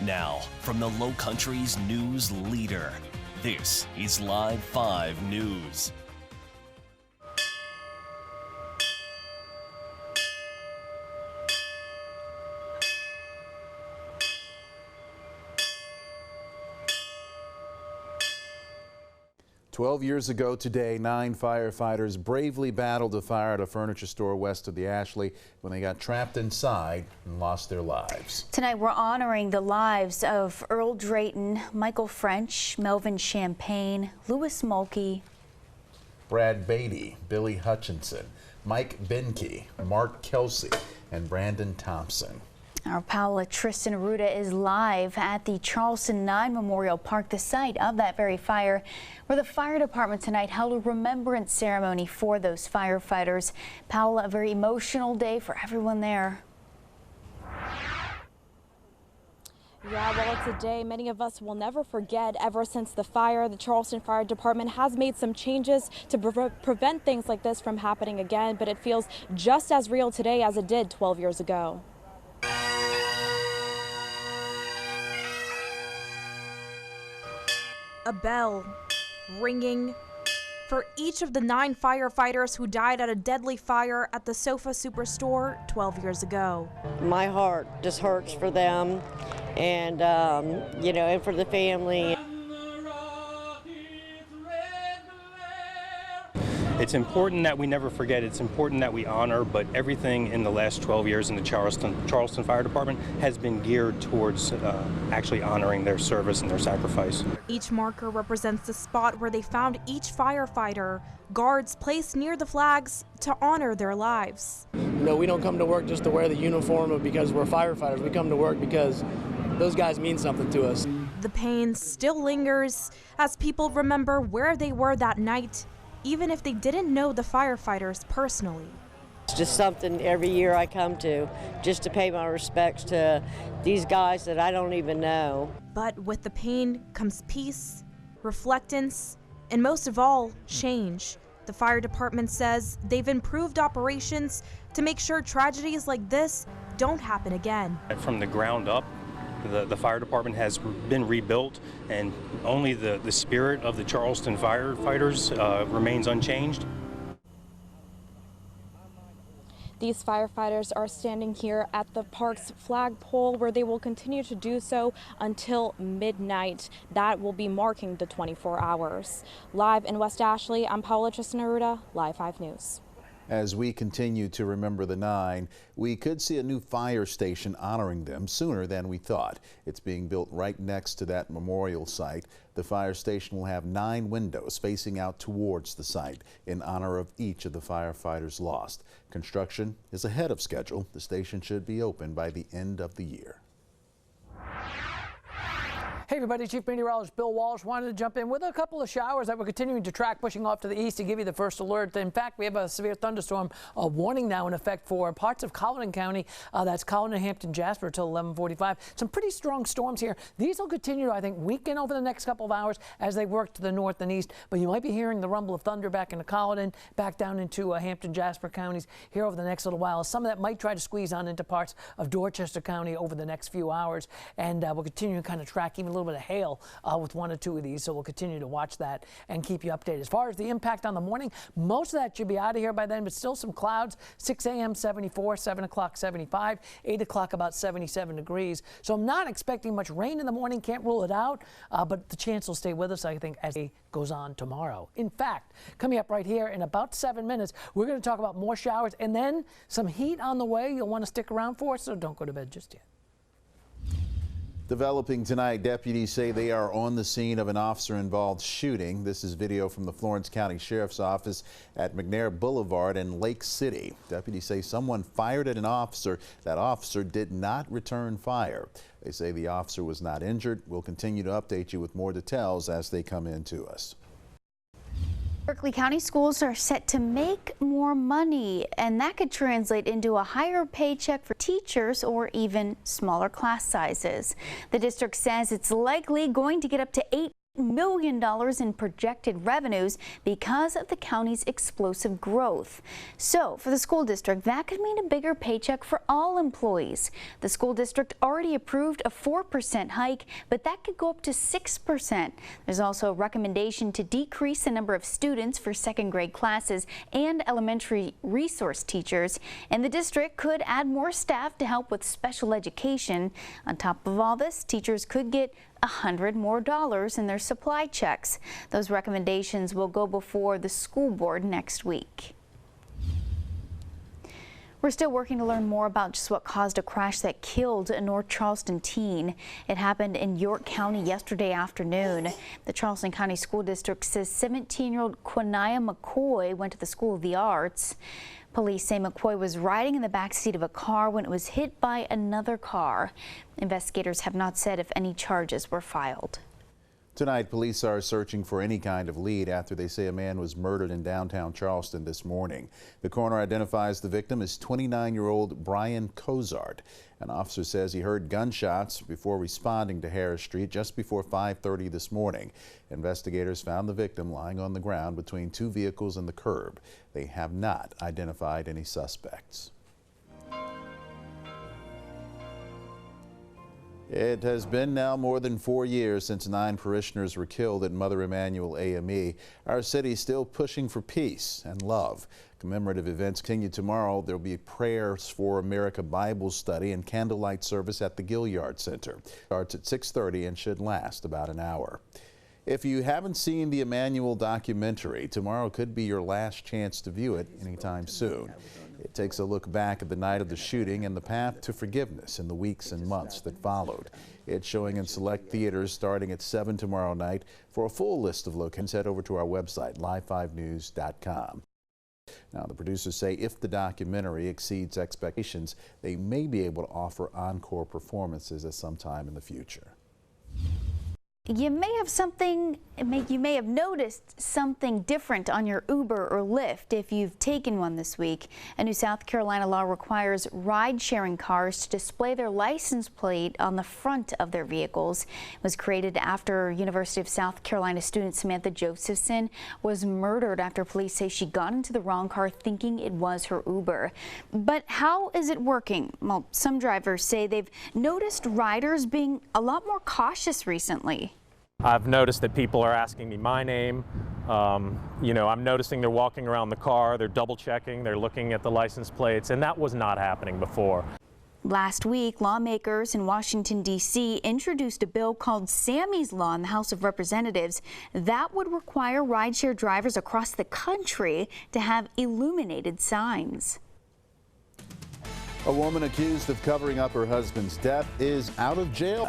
Now, from the Low Country's news leader, this is Live 5 News. "12 years ago today, 9 firefighters bravely battled a fire at a furniture store west of the Ashley when they got trapped inside and lost their lives. Tonight we're honoring the lives of Earl Drayton, Michael French, Melvin Champagne, Louis Mulkey, Brad Beatty, Billy Hutchinson, Mike Benke, Mark Kelsey, and Brandon Thompson. Our Paola Tristan Arruda is live at the Charleston 9 Memorial Park, the site of that very fire, where the fire department tonight held a remembrance ceremony for those firefighters. Paola, a very emotional day for everyone there. Yeah, well, it's a day many of us will never forget. Ever since the fire, the Charleston Fire Department has made some changes to prevent things like this from happening again, but it feels just as real today as it did 12 years ago. A bell ringing for each of the 9 firefighters who died at a deadly fire at the Sofa Superstore 12 years ago. My heart just hurts for them and, and for the family. It's important that we never forget. It's important that we honor, but everything in the last 12 years in the Charleston Fire Department has been geared towards actually honoring their service and their sacrifice. Each marker represents the spot where they found each firefighter. Guards placed near the flags to honor their lives. We don't come to work just to wear the uniform because we're firefighters. We come to work because those guys mean something to us. The pain still lingers as people remember where they were that night, even if they didn't know the firefighters personally. It's just something every year I come to, just to pay my respects to these guys that I don't even know. But with the pain comes peace, reflectance, and most of all, change. The fire department says they've improved operations to make sure tragedies like this don't happen again. From the ground up, the fire department has been rebuilt, and only the spirit of the Charleston firefighters remains unchanged. These firefighters are standing here at the park's flagpole, where they will continue to do so until midnight. That will be marking the 24 hours. Live in West Ashley, I'm Paola Tristan Arruda, Live 5 News. As we continue to remember the 9, we could see a new fire station honoring them sooner than we thought. It's being built right next to that memorial site. The fire station will have 9 windows facing out towards the site in honor of each of the firefighters lost. Construction is ahead of schedule. The station should be open by the end of the year. Hey everybody, Chief Meteorologist Bill Walsh wanted to jump in with a couple of showers that we're continuing to track, pushing off to the east to give you the first alert. In fact, we have a severe thunderstorm warning now in effect for parts of Colleton County. That's Colleton, Hampton, Jasper till 11:45. Some pretty strong storms here. These will continue, I think, weaken over the next couple of hours as they work to the north and east. But you might be hearing the rumble of thunder back into Colleton, back down into Hampton, Jasper counties here over the next little while. Some of that might try to squeeze on into parts of Dorchester County over the next few hours. And we'll continue to kind of track even a little bit of hail with 1 or 2 of these, so we'll continue to watch that and keep you updated. As far as the impact on the morning, most of that should be out of here by then, but still some clouds. 6 a.m. 74, 7 o'clock 75, 8 o'clock about 77 degrees. So I'm not expecting much rain in the morning, can't rule it out, but the chance will stay with us, I think, as it goes on tomorrow. In fact, coming up right here in about 7 minutes, we're going to talk about more showers and then some heat on the way. You'll want to stick around for, so don't go to bed just yet. Developing tonight, deputies say they are on the scene of an officer-involved shooting. This is video from the Florence County Sheriff's Office at McNair Boulevard in Lake City. Deputies say someone fired at an officer. That officer did not return fire. They say the officer was not injured. We'll continue to update you with more details as they come in to us. Berkeley County schools are set to make more money, and that could translate into a higher paycheck for teachers or even smaller class sizes. The district says it's likely going to get up to $8 million in projected revenues because of the county's explosive growth. So for the school district, that could mean a bigger paycheck for all employees. The school district already approved a 4% hike, but that could go up to 6%. There's also a recommendation to decrease the number of students for second grade classes and elementary resource teachers. And the district could add more staff to help with special education. On top of all this, teachers could get $100 more in their supply checks. Those recommendations will go before the school board next week. We're still working to learn more about just what caused a crash that killed a North Charleston teen. It happened in York County yesterday afternoon. The Charleston County School District says 17-year-old Quinaya McCoy went to the School of the Arts. Police say McCoy was riding in the backseat of a car when it was hit by another car. Investigators have not said if any charges were filed. Tonight, police are searching for any kind of lead after they say a man was murdered in downtown Charleston this morning. The coroner identifies the victim as 29-year-old Brian Cozart. An officer says he heard gunshots before responding to Harris Street just before 5:30 this morning. Investigators found the victim lying on the ground between two vehicles and the curb. They have not identified any suspects. It has been now more than 4 years since 9 parishioners were killed at Mother Emanuel AME. Our city is still pushing for peace and love. Commemorative events continue tomorrow. There will be prayers for America Bible study and candlelight service at the Gilliard Center. Starts at 6:30 and should last about an hour. If you haven't seen the Emanuel documentary, tomorrow could be your last chance to view it anytime soon. It takes a look back at the night of the shooting and the path to forgiveness in the weeks and months that followed. It's showing in select theaters starting at 7 tomorrow night. For a full list of locations, head over to our website, live5news.com. Now, the producers say if the documentary exceeds expectations, they may be able to offer encore performances at some time in the future. You may have noticed something different on your Uber or Lyft if you've taken one this week. A new South Carolina law requires ride-sharing cars to display their license plate on the front of their vehicles. It was created after University of South Carolina student Samantha Josephson was murdered after police say she got into the wrong car thinking it was her Uber. But how is it working? Well, some drivers say they've noticed riders being a lot more cautious recently. I've noticed that people are asking me my name. I'm noticing they're walking around the car, they're double checking, they're looking at the license plates, and that was not happening before. Last week, lawmakers in Washington, D.C. introduced a bill called Sammy's Law in the House of Representatives that would require rideshare drivers across the country to have illuminated signs. A woman accused of covering up her husband's death is out of jail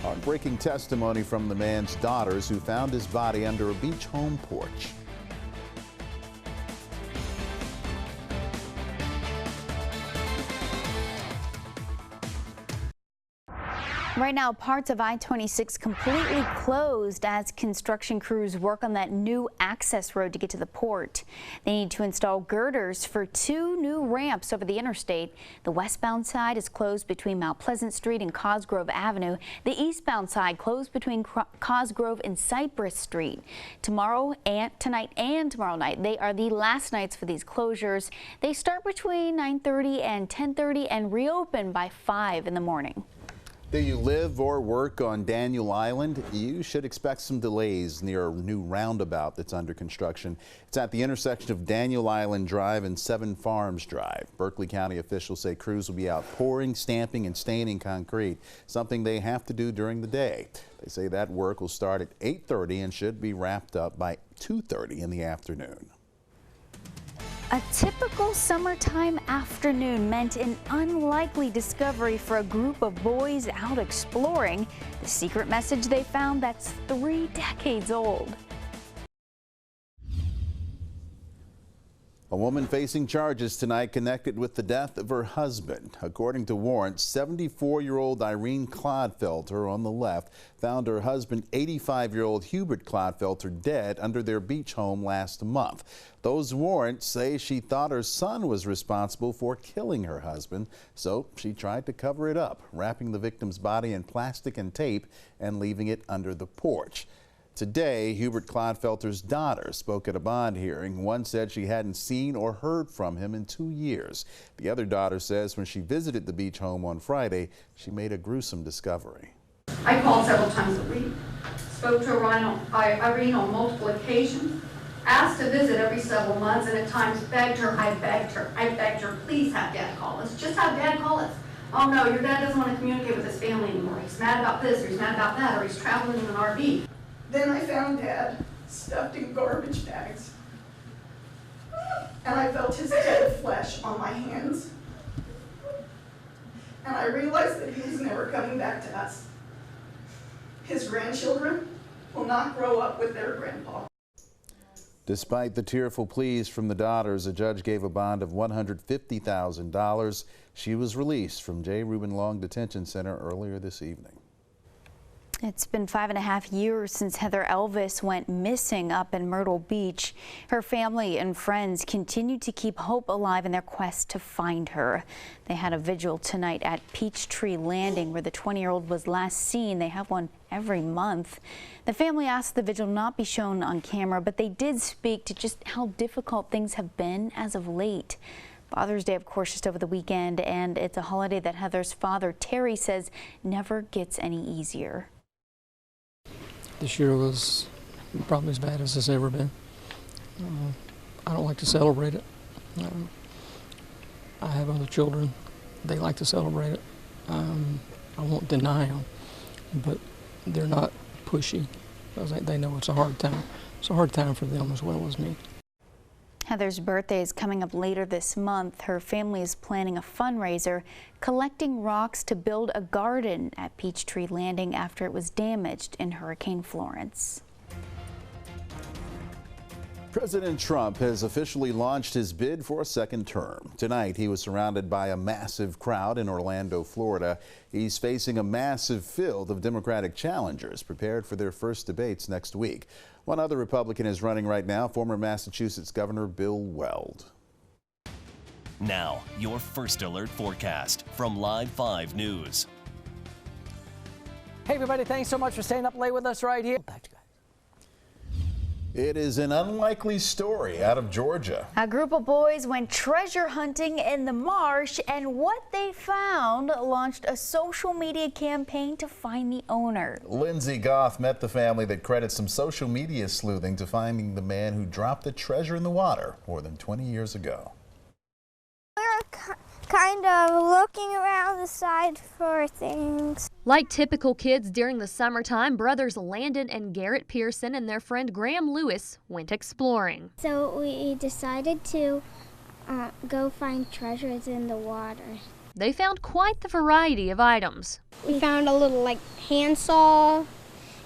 on breaking testimony from the man's daughters who found his body under a beach home porch. Right now, parts of I-26 completely closed as construction crews work on that new access road to get to the port. They need to install girders for 2 new ramps over the interstate. The westbound side is closed between Mount Pleasant Street and Cosgrove Avenue. The eastbound side closed between Cosgrove and Cypress Street. Tonight and tomorrow night, they are the last nights for these closures. They start between 9:30 and 10:30 and reopen by 5 in the morning. Do you live or work on Daniel Island? You should expect some delays near a new roundabout that's under construction. It's at the intersection of Daniel Island Drive and 7 Farms Drive. Berkeley County officials say crews will be out pouring, stamping, and staining concrete, something they have to do during the day. They say that work will start at 8:30 and should be wrapped up by 2:30 in the afternoon. A typical summertime afternoon meant an unlikely discovery for a group of boys out exploring. The secret message they found that's 3 decades old. A woman facing charges tonight connected with the death of her husband. According to warrants, 74-year-old Irene Clodfelter on the left found her husband, 85-year-old Hubert Clodfelter, dead under their beach home last month. Those warrants say she thought her son was responsible for killing her husband, so she tried to cover it up, wrapping the victim's body in plastic and tape and leaving it under the porch. Today, Hubert Clodfelter's daughter spoke at a bond hearing. One said she hadn't seen or heard from him in 2 years. The other daughter says when she visited the beach home on Friday, she made a gruesome discovery. I called several times a week, spoke to Irene on multiple occasions, asked to visit every several months, and at times begged her, I begged her, please have Dad call us, just have Dad call us. Oh no, your dad doesn't want to communicate with his family anymore. He's mad about this, or he's mad about that, or he's traveling in an RV. Then I found Dad stuffed in garbage bags, and I felt his dead flesh on my hands. And I realized that he was never coming back to us. His grandchildren will not grow up with their grandpa. Despite the tearful pleas from the daughters, a judge gave a bond of $150,000. She was released from J. Reuben Long Detention Center earlier this evening. It's been 5.5 years since Heather Elvis went missing up in Myrtle Beach. Her family and friends continue to keep hope alive in their quest to find her. They had a vigil tonight at Peachtree Landing where the 20-year-old was last seen. They have one every month. The family asked the vigil not be shown on camera, but they did speak to just how difficult things have been as of late. Father's Day, of course, just over the weekend, and it's a holiday that Heather's father, Terry, says never gets any easier. This year was probably as bad as it's ever been. I don't like to celebrate it. I have other children. They like to celebrate it. I won't deny them, but they're not pushy. They know it's a hard time. It's a hard time for them as well as me. Heather's birthday is coming up later this month. Her family is planning a fundraiser, collecting rocks to build a garden at Peachtree Landing after it was damaged in Hurricane Florence. President Trump has officially launched his bid for a second term. Tonight, he was surrounded by a massive crowd in Orlando, Florida. He's facing a massive field of Democratic challengers prepared for their first debates next week. One other Republican is running right now, former Massachusetts Governor Bill Weld. Now, your first alert forecast from Live 5 News. Hey everybody, thanks so much for staying up late with us right here. Back to you guys. It is an unlikely story out of Georgia. A group of boys went treasure hunting in the marsh, and what they found launched a social media campaign to find the owner. Lindsay Goff met the family that credits some social media sleuthing to finding the man who dropped the treasure in the water more than 20 years ago. We're kind of looking around the side for things. Like typical kids during the summertime, brothers Landon and Garrett Pearson and their friend Graham Lewis went exploring. So we decided to go find treasures in the water. They found quite the variety of items. We found a little handsaw,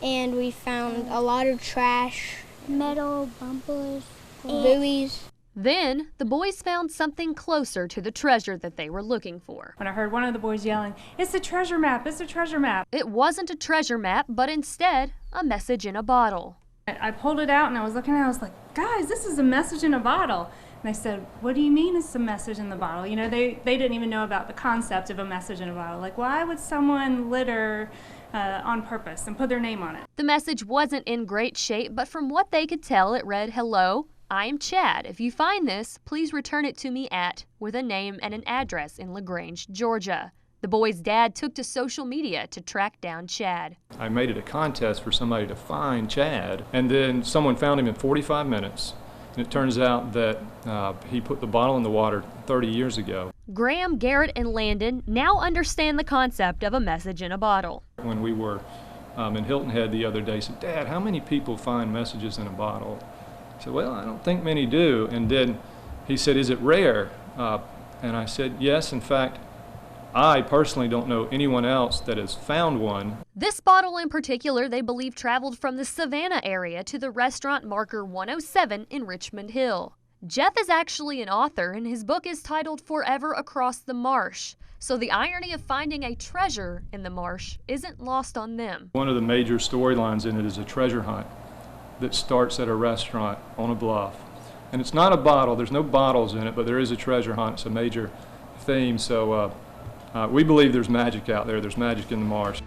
and we found a lot of trash, metal bumpers, buoys. Then, the boys found something closer to the treasure that they were looking for. When I heard one of the boys yelling, "It's a treasure map, it's a treasure map." It wasn't a treasure map, but instead, a message in a bottle. I pulled it out and I was looking at it, I was like, guys, this is a message in a bottle. And they said, what do you mean it's a message in the bottle? You know, they didn't even know about the concept of a message in a bottle. Like, why would someone litter on purpose and put their name on it? The message wasn't in great shape, but from what they could tell, it read, "Hello, I am Chad. If you find this, please return it to me at," with a name and an address in LaGrange, Georgia. The boy's dad took to social media to track down Chad. I made it a contest for somebody to find Chad, and then someone found him in 45 minutes. And it turns out that he put the bottle in the water 30 years ago. Graham, Garrett, and Landon now understand the concept of a message in a bottle. When we were in Hilton Head the other day, he said, "Dad, how many people find messages in a bottle?" I said, "Well, I don't think many do." And then he said, "Is it rare?" And I said, "Yes, in fact, I personally don't know anyone else that has found one." This bottle in particular, they believe, traveled from the Savannah area to the restaurant Marker 107 in Richmond Hill. Jeff is actually an author, and his book is titled Forever Across the Marsh. So the irony of finding a treasure in the marsh isn't lost on them. One of the major storylines in it is a treasure hunt that starts at a restaurant on a bluff. And it's not a bottle, there's no bottles in it, but there is a treasure hunt. It's a major theme, so we believe there's magic out there, there's magic in the marsh.